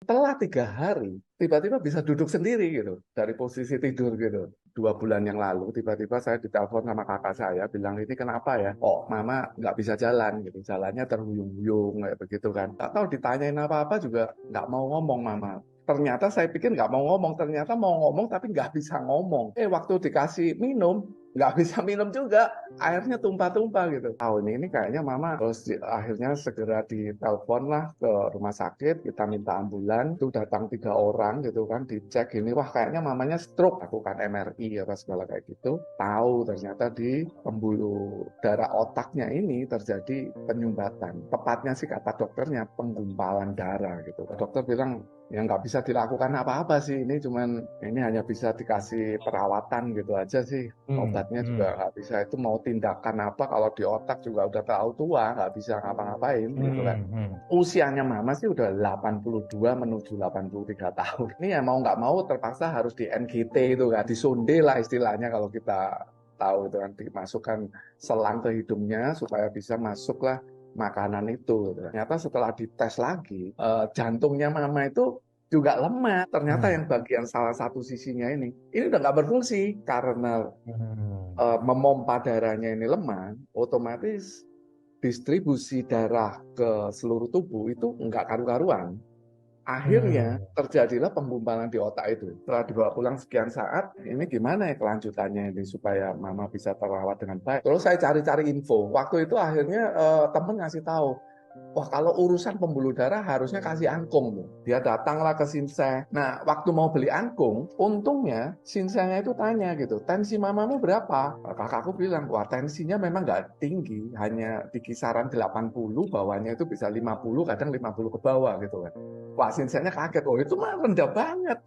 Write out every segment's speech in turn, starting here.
setelah 3 hari, tiba-tiba bisa duduk sendiri gitu, dari posisi tidur gitu. 2 bulan yang lalu, tiba-tiba saya ditelepon sama kakak saya, bilang ini kenapa ya? Oh, mama nggak bisa jalan gitu, jalannya terhuyung-huyung kayak begitu kan. Tak tahu ditanyain apa-apa juga nggak mau ngomong mama. Ternyata saya pikir nggak mau ngomong, ternyata mau ngomong tapi nggak bisa ngomong. Waktu dikasih minum, nggak bisa minum juga, airnya tumpah-tumpah gitu. Tahun ini kayaknya mama terus akhirnya segera ditelepon lah ke rumah sakit, kita minta ambulan, itu datang 3 orang gitu kan, dicek ini, wah kayaknya mamanya stroke, lakukan MRI apa segala kayak gitu, tahu ternyata di pembuluh darah otaknya ini terjadi penyumbatan. Tepatnya sih kata dokternya penggumpalan darah gitu. Dokter bilang ya nggak bisa dilakukan apa-apa sih, ini hanya bisa dikasih perawatan gitu aja sih, obatnya juga nggak bisa, itu mau tindakan apa kalau di otak juga udah terlalu tua, nggak bisa ngapa-ngapain gitu kan. Usianya mama sih udah 82 menuju 83 tahun. Ini ya mau nggak mau terpaksa harus di NGT itu kan, disonde lah istilahnya kalau kita tahu itu kan, dimasukkan selang ke hidungnya supaya bisa masuklah makanan itu. Ternyata setelah dites lagi, jantungnya mama itu juga lemah. Ternyata yang bagian salah satu sisinya ini udah nggak berfungsi karena memompa darahnya ini lemah, otomatis distribusi darah ke seluruh tubuh itu nggak karu-karuan. Akhirnya terjadilah penggumpalan di otak itu. Setelah dibawa pulang sekian saat, ini gimana ya kelanjutannya ini supaya mama bisa terawat dengan baik. Terus saya cari-cari info. Waktu itu akhirnya temen ngasih tahu, wah kalau urusan pembuluh darah harusnya kasih angkung. Dia datanglah ke Sinseng. Nah, waktu mau beli angkung, untungnya Sinsengnya itu tanya gitu, tensi mamamu berapa? Kakakku bilang, wah tensinya memang nggak tinggi, hanya di kisaran 80, bawahnya itu bisa 50, kadang 50 ke bawah gitu kan. Wah, Sinsengnya kaget, oh itu mah rendah banget.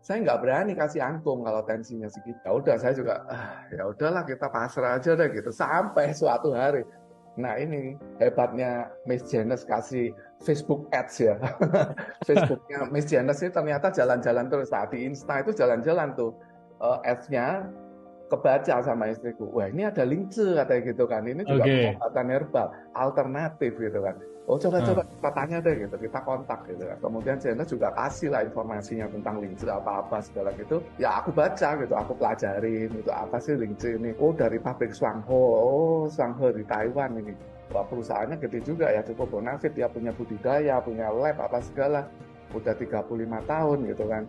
Saya nggak berani kasih angkung kalau tensinya segitu. Ya udah, saya juga, ya udahlah kita pasrah aja deh gitu. Sampai suatu hari, nah ini hebatnya Miss Janice kasih Facebook Ads ya. Facebooknya Miss Janice ini ternyata jalan-jalan terus. Saat di Insta itu jalan-jalan tuh ads-nya, kebaca sama istriku. Wah ini ada lince katanya gitu kan. Ini juga pengobatan herbal alternatif gitu kan. Oh coba-coba kita tanya deh gitu, kita kontak gitu kan. Kemudian Janice juga kasih lah informasinya tentang lince apa-apa segala gitu. Ya aku baca gitu, aku pelajarin itu apa sih lince ini. Oh dari pabrik Shuanghe, oh Shuanghe di Taiwan ini. Wah perusahaannya gede juga ya, cukup bonafit, dia punya budidaya, punya lab apa segala. Udah 35 tahun gitu kan.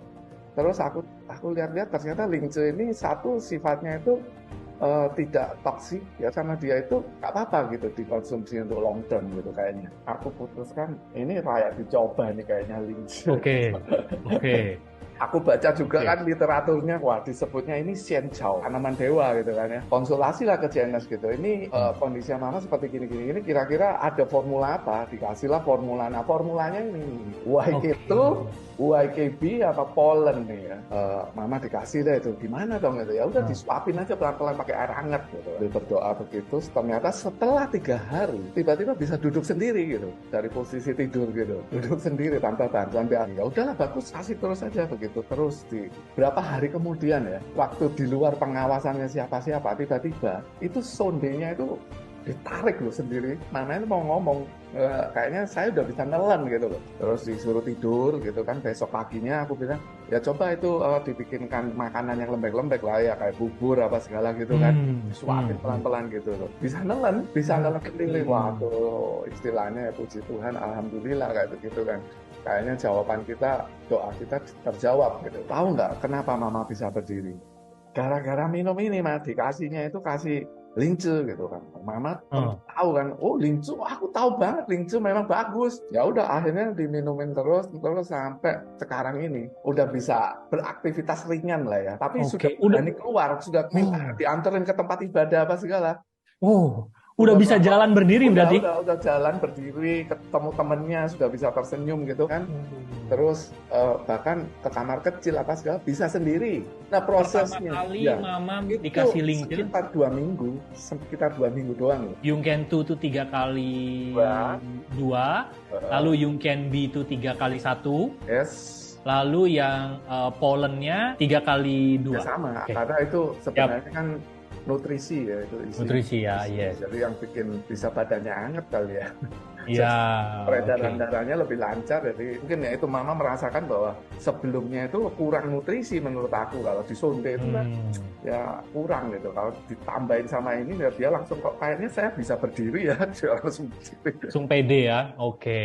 Terus aku lihat-lihat ternyata lince ini satu sifatnya itu tidak toksik ya, sama dia itu nggak apa-apa gitu dikonsumsi untuk long term gitu kayaknya. Aku putuskan ini layak dicoba nih kayaknya lince. Oke. Aku baca juga kan literaturnya, wah disebutnya ini xianqiao, tanaman dewa gitu kan ya. Konsultasi lah ke Janice gitu. Ini kondisi mama seperti gini-gini. Ini kira-kira ada formula apa? Dikasihlah formula. Nah formulanya ini YKB apa pollen nih ya. Mama dikasih deh itu. Gimana dong itu? Ya udah disuapin aja pelan-pelan pakai air hangat gitu. Dia berdoa begitu. Ternyata setelah 3 hari tiba-tiba bisa duduk sendiri gitu, dari posisi tidur gitu. Duduk sendiri tanpa bantuan. Ya udahlah bagus, kasih terus aja begitu. Terus di berapa hari kemudian ya, waktu di luar pengawasannya siapa-siapa, tiba-tiba itu sondenya itu ditarik loh sendiri. Mana itu mau ngomong, kayaknya saya udah bisa nelen gitu loh. Terus disuruh tidur gitu kan. Besok paginya aku bilang, ya coba itu dibikinkan makanan yang lembek-lembek lah ya, kayak bubur apa segala gitu kan. Suapin pelan-pelan gitu loh. Bisa nelen sendiri. Waduh, istilahnya ya puji Tuhan, alhamdulillah kayak begitu kan. Kayaknya jawaban kita, doa kita terjawab gitu. Tahu nggak kenapa mama bisa berdiri? Gara-gara minum ini, Mas. Dikasihnya itu kasih lince gitu kan. Mama tahu kan, oh lince, aku tahu banget lince memang bagus. Ya udah akhirnya diminumin terus sampai sekarang ini udah bisa beraktivitas ringan lah ya. Tapi sudah berani keluar, sudah minta dianterin ke tempat ibadah apa segala. Udah bisa jalan berdiri berarti? Udah jalan berdiri, ketemu temennya, sudah bisa tersenyum gitu kan. Terus bahkan ke kamar kecil apa segala bisa sendiri. Nah prosesnya pertama kali mama dikasih lince sekitar 2 minggu, doang. Yungken 2 itu 3 kali 2, lalu Yungken B itu 3 kali 1. Yes. Lalu yang pollennya 3 kali 2. Ya sama, karena itu sebenarnya kan nutrisi ya itu isi. Nutrisi ya, yes. Jadi yang bikin bisa badannya anget kali ya. Iya, oke. Peredaran darahnya lebih lancar. Jadi mungkin ya itu mama merasakan bahwa sebelumnya itu kurang nutrisi menurut aku. Kalau disonde itu kan Hmm, ya kurang gitu. Kalau ditambahin sama ini ya dia langsung kok kayaknya saya bisa berdiri ya. Dia langsung gitu. langsung pede ya. Oke.